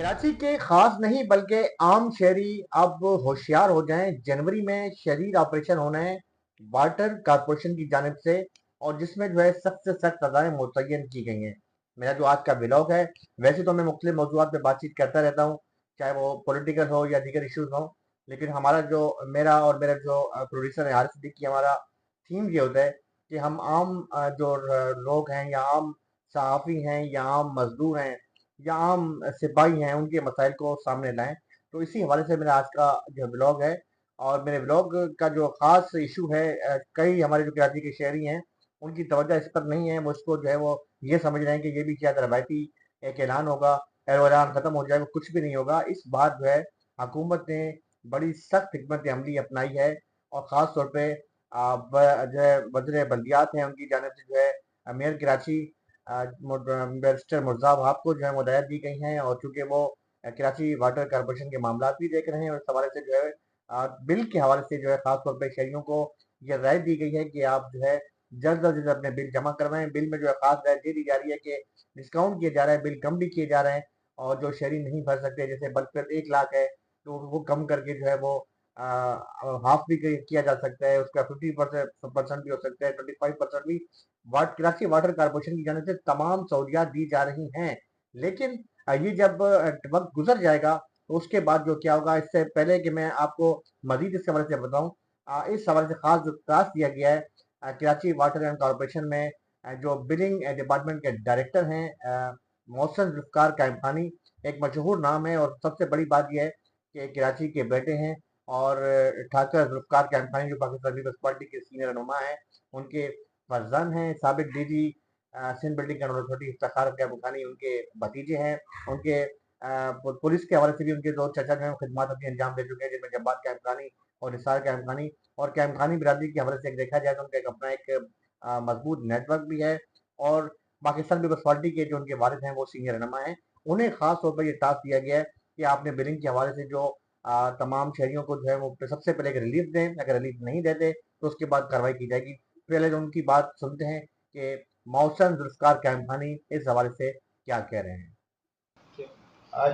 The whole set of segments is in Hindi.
कराची के खास नहीं बल्कि आम शहरी अब होशियार हो जाएं। जनवरी में शदीद ऑपरेशन होना है वाटर कारपोरेशन की जानिब से, और जिसमें जो है सख्त से सख्त सजाएं मुतय्यन की गई हैं। मेरा जो आज का ब्लॉग है, वैसे तो मैं मुख्तलिफ मौज़ूआत पे बातचीत करता रहता हूँ, चाहे वो पॉलिटिकल हो या दीगर इश्यूज हो। लेकिन हमारा जो मेरा जो प्रोड्यूसर है हारिस सिद्दीकी, हमारा थीम ये होता है कि हम आम लोग हैं या आम सहाफ़ी हैं या आम मजदूर हैं या आम सिपाही हैं, उनके मसाइल को सामने लाएं। तो इसी हवाले से मेरा आज का जो ब्लॉग है, और मेरे ब्लॉग का जो ख़ास इशू है, कई हमारे जो कराची के शहरी हैं उनकी तवज्जो इस पर नहीं है। वो इसको जो है वो ये समझ रहे हैं कि ये भी शायद रवायती एक ऐलान होगा और ऐलान ख़त्म हो जाएगा, कुछ भी नहीं होगा। इस बार जो है हुकूमत ने बड़ी सख्त हिकमत अमली अपनाई है, और ख़ास तौर पे जो है वज़ीर बल्दियात हैं उनकी जानिब से जो है मेयर कराची बैरिस्टर मुर्जा वहाब को जो है हिदायत दी गई हैं। और चूंकि वो कराची वाटर कारपोरेशन के मामला भी देख रहे हैं, और इस हवाले से जो है बिल के हवाले से जो है खास तौर पर शहरियों को ये राय दी गई है कि आप जो है जल्द अज जल्द अपने बिल जमा करवाएं। बिल में जो है खास राय दे दी जा रही है कि डिस्काउंट किया जा रहा है, बिल कम भी किए जा रहे हैं, और जो शहरी नहीं भर सकते, जैसे बल्क पर 1 लाख है तो वो कम करके जो है वो हाफ भी किया जा सकता है, उसका 50% भी हो सकता है, 25% भी कराची वाटर कारपोरेशन की जानिब से तमाम सहूलियात दी जा रही हैं। लेकिन ये जब वक्त गुजर जाएगा तो उसके बाद जो क्या होगा, इससे पहले कि मैं आपको मजीद इसके हवाले से बताऊं, इस हवाले से खास जो टास्क दिया गया है कराची वाटर एंड कारपोरेशन में, जो बिलिंग डिपार्टमेंट के डायरेक्टर हैं मोहसिन जुल्फ़िकार कायम खानी, एक मशहूर नाम है। और सबसे बड़ी बात यह है कि कराची के बेटे हैं, और ठाकर जुल्फ़िकार कायम खानी जो पाकिस्तान पीपल्स पार्टी के सीनियर रहनुमा हैं, उनके फर्जंद हैं। साबिक DG Sindh building control authority Iftikhar Qaim Khani उनके भतीजे हैं। उनके पुलिस के हवाले से भी उनके दो चचा जो है खिदमत अपनी अंजाम दे चुके हैं, जिनमें जब्बार कायम खानी और निसार कायम खानी। और कायम खानी बिरादरी के हवाले से देखा जाए तो उनका एक अपना एक मजबूत नेटवर्क भी है। और पाकिस्तान पीपल्स पार्टी के जो उनके वालिद हैं वो सीनियर रहनुमा हैं। उन्हें खास तौर पर यह टास्क दिया गया है कि आपने बिलिंग के हवाले से जो तमाम शहरियों को जो है वो सबसे पहले एक रिलीफ दें। अगर रिलीफ नहीं देते तो उसके बाद कार्रवाई की जाएगी। पहले जो उनकी बात सुनते हैं कि मौसम जुल्फ़िकार कायम खानी इस हवाले से क्या कह रहे हैं।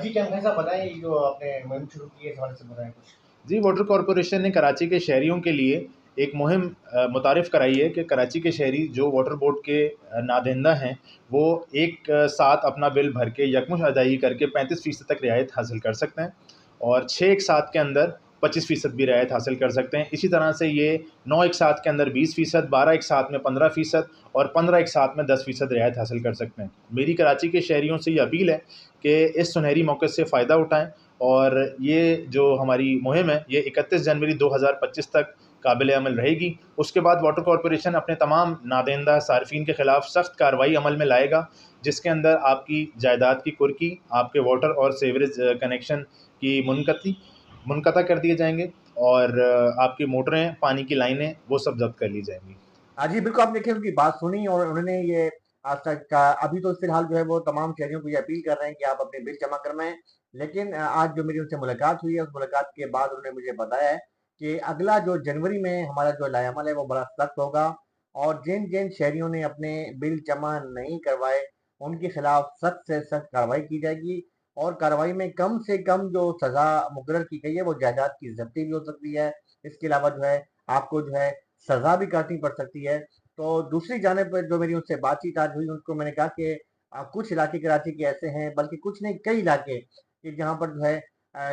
जी क्या साहब बताएं, ये जो आपने मुहिम शुरू की है इस हवाले से बताएं कुछ। जी, वाटर कॉरपोरेशन ने कराची के शहरियों के लिए एक मुहिम मुतारिफ़ कराई है कि कराची के शहरी जो वाटर बोर्ड के नादहिंदा हैं, वो एक साथ अपना बिल भर के यकमुश्त अदायगी करके 35% तक रियायत हासिल कर सकते हैं, और 6 एक साथ के अंदर 25% भी रियायत हासिल कर सकते हैं। इसी तरह से ये 9 एक साथ के अंदर 20%, 12 एक साथ में 15% और 15 एक साथ में 10% रियायत हासिल कर सकते हैं। मेरी कराची के शहरियों से ये अपील है कि इस सुनहरी मौके से फ़ायदा उठाएँ, और ये जो हमारी मुहिम है ये 31 जनवरी 2025 तक काबिल अमल रहेगी। उसके बाद वाटर कॉरपोरेशन अपने तमाम नादेंदा सार्फिन के ख़िलाफ़ सख्त कार्रवाई अमल में लाएगा, जिसके अंदर आपकी जायदाद की कुर्की, आपके वाटर और सीवरेज कनेक्शन की मुनक़ता कर दिए जाएंगे, और आपकी मोटरें, पानी की लाइनें वो सब जब्त कर ली जाएंगी। हाँ जी, बिल्कुल आपने देखिए उनकी बात सुनी, और उन्होंने ये आज तक का अभी तो फिलहाल जो है वो तमाम शहरियों को ये अपील कर रहे हैं कि आप अपने बिल जमा करवाएं। लेकिन आज जो मेरी उनसे मुलाकात हुई है, उस मुलाकात के बाद उन्होंने मुझे बताया है कि अगला जो जनवरी में हमारा जो लाएअमल है वो बड़ा सख्त होगा, और जिन जिन शहरियों ने अपने बिल जमा नहीं करवाए उनके खिलाफ सख्त से सख्त कार्रवाई की जाएगी। और कार्रवाई में कम से कम जो सजा मुकर्रर की गई है वो जायदाद की जब्ती भी हो सकती है। इसके अलावा जो है आपको जो है सजा भी काटनी पड़ सकती है। तो दूसरी जानिब पर जो मेरी उनसे बातचीत आज हुई, उनको मैंने कहा कि कुछ इलाके कराची के ऐसे हैं, बल्कि कुछ नहीं कई इलाके कि जहाँ पर जो है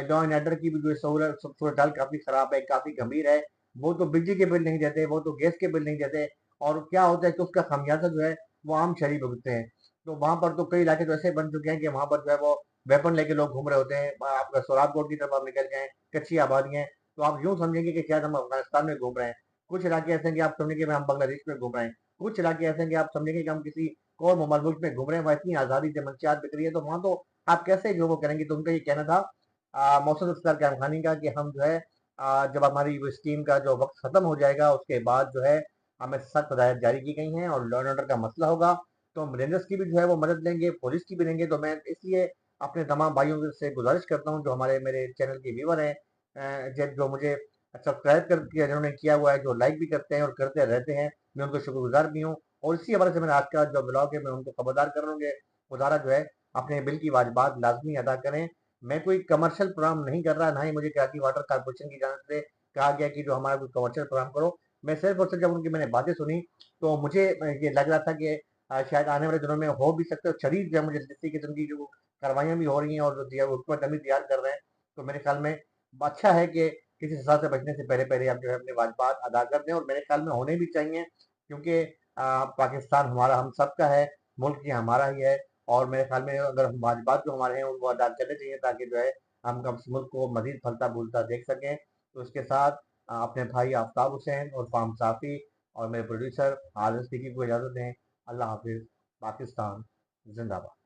लॉ एंड ऑर्डर की भी जो सूरत हाल काफ़ी ख़राब है, काफ़ी गंभीर है। वो तो बिजली के बिल नहीं देते, वो तो गैस के बिल नहीं देते, और क्या होता है कि उसका खामियाजा जो है वो आम शहरी भुगतते हैं। तो वहाँ पर तो कई इलाके तो ऐसे बन चुके हैं कि वहाँ पर जो है वो वेपन लेके लोग घूम रहे होते हैं। आपका सोराब कोट की तरफ आप निकल जाएँ, कच्ची आबादियाँ हैं, तो आप यूँ समझेंगे कि शायद हम अफ़गानिस्तान में घूम रहे हैं। कुछ इलाके ऐसे हैं कि आप समझेंगे हम बांग्लादेश में घूम रहे हैं। कुछ इलाके ऐसे हैं कि आप समझेंगे कि हम किसी और मुल्क में घूम रहे हैं। वहाँ इतनी आज़ादी से मंशियात बिक रही है, तो वहाँ तो आप कैसे जो वो करेंगे। तो उनका ये कहना था मौसम अख्तर कायम खानी का कि हम जो है जब हमारी वो स्कीम का जो वक्त ख़त्म हो जाएगा उसके बाद जो है हमें सख्त हिदायत जारी की गई हैं, और लॉ एंड ऑर्डर का मसला होगा तो हम रेंजर्स की भी जो है वो मदद लेंगे, पुलिस की भी लेंगे। तो मैं इसलिए अपने तमाम भाइयों से गुजारिश करता हूँ जो हमारे मेरे चैनल के व्यूअर हैं, जो मुझे सब्सक्राइब कर किया जिन्होंने किया हुआ है, जो लाइक भी करते हैं और करते रहते हैं, मैं उनको शुक्रगुजार भी हूँ। और इसी हवाले से मैंने आज का जो ब्लॉग है मैं उनको खबरदार कर रहा हूँ कि गुजारा जो है अपने बिल की वाजबात लाजमी अदा करें। मैं कोई कमर्शियल प्रोग्राम नहीं कर रहा, ना ही मुझे कराची वाटर कॉर्पोरेशन की जानिब से कहा गया कि जो हमारा कोई कमर्शियल प्रोग्राम करो। मैं सिर्फ़ और सिर्फ़ जब उनकी मैंने बातें सुनी, तो मुझे ये लग रहा था कि शायद आने वाले दिनों में हो भी सकता है। शरीर जो है मुझे इसी किस्म की जो कार्रवाइयाँ भी हो रही हैं और जो दिया हुकूमत अमली तैयार कर रहे हैं, तो मेरे ख़्याल में अच्छा है कि किसी सज़ा से बचने से पहले-पहले आप जो है अपने वाजिबात अदा कर दें और मेरे ख़्याल में होने भी चाहिए क्योंकि पाकिस्तान हमारा हम सबका है, मुल्क ये हमारा ही है और मेरे ख़्याल में अगर हम वाजिबात जो हमारे हैं उनको अदा करने चाहिए ताकि जो है हम कब इस मुल्क को मज़ीद फलता-फूलता देख सकें। तो इसके साथ अपने भाई आफ्ताब हुसैन और फ़ाहम साफ़ी और मेरे प्रोड्यूसर आज़म सिद्दीकी को इजाज़त दें। अल्लाह हाफ़िज़। पाकिस्तान ज़िंदाबाद।